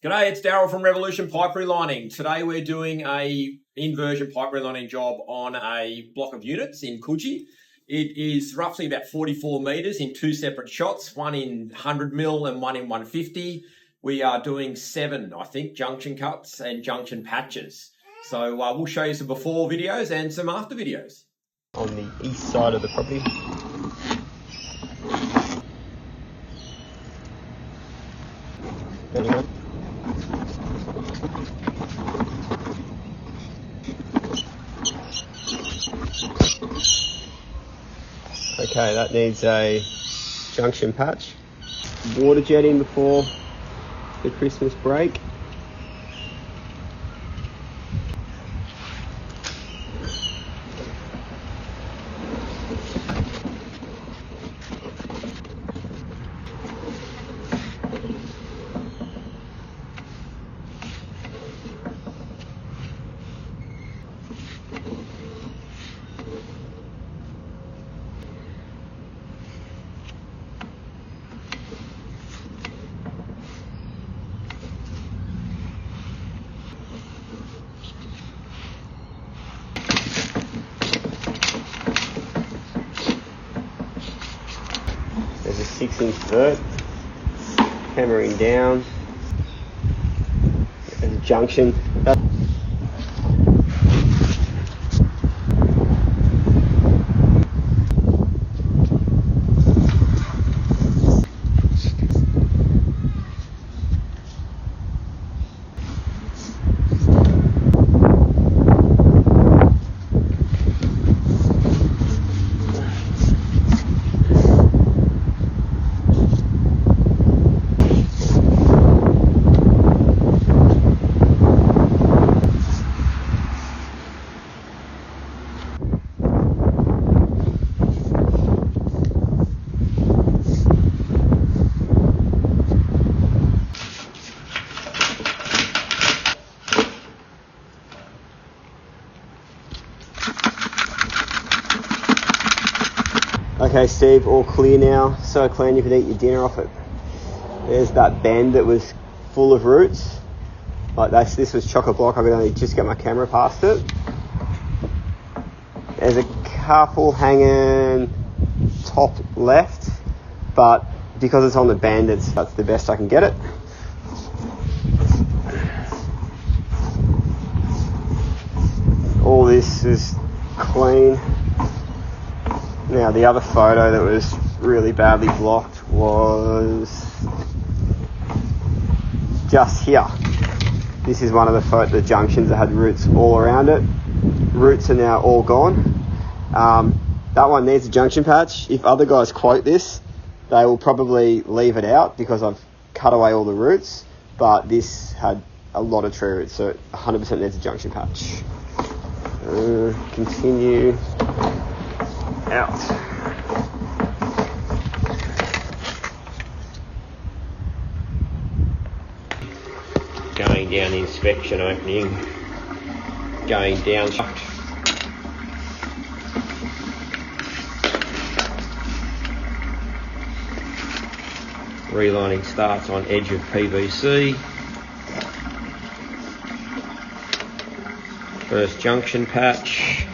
G'day, it's Darrell from Revolution Pipe Relining. Today we're doing a inversion pipe relining job on a block of units in Coogee. It is roughly about 44 metres in two separate shots, one in 100mm and one in 150. We are doing 7, I think, junction cuts and junction patches. So we'll show you some before videos and some after videos. On the east side of the property. Okay, that needs a junction patch. Water jetting before the Christmas break. There's a 6-inch vert, hammering down, there's a junction. Okay, Steve, all clear now. So clean you can eat your dinner off it. There's that bend that was full of roots. Like this was chock a block. I could only just get my camera past it. There's a couple hanging top left, but because it's on the bend, that's the best I can get it. All this is clean. Now the other photo that was really badly blocked was just here. This is one of the junctions that had roots all around it. Roots are now all gone. That one needs a junction patch. If other guys quote this, they will probably leave it out because I've cut away all the roots, but this had a lot of tree roots, so it 100% needs a junction patch. Continue out. Going down the inspection opening, going down shaft. Relining starts on edge of PVC. First junction patch.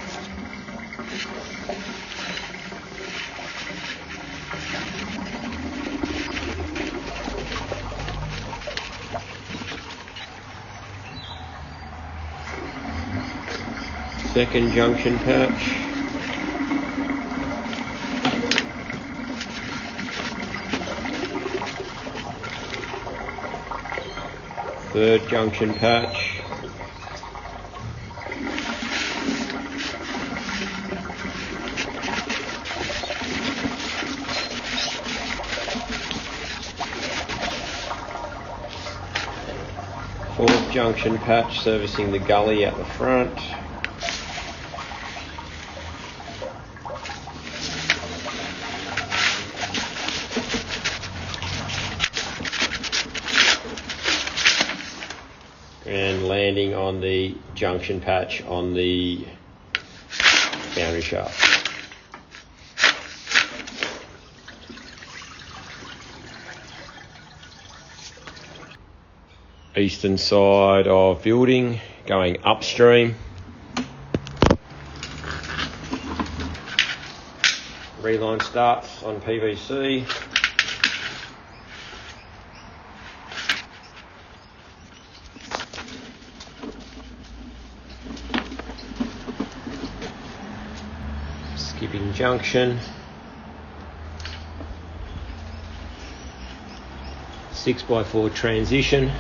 Second junction patch. Third junction patch. Fourth junction patch servicing the gully at the front. And landing on the junction patch on the boundary shaft. eastern side of building, going upstream. Reline starts on PVC. Skipping junction. 6x4 transition.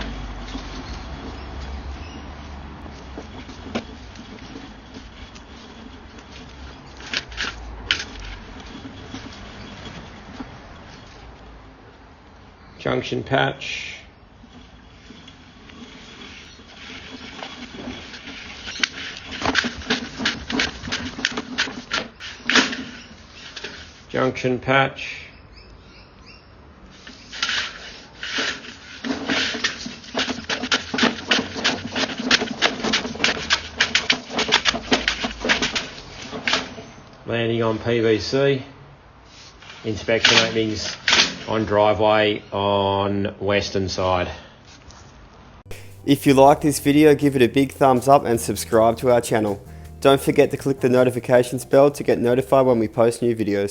Junction patch. Junction patch. Landing on PVC. Inspection openings on driveway on western side. If you like this video, give it a big thumbs up and subscribe to our channel. Don't forget to click the notifications bell to get notified when we post new videos.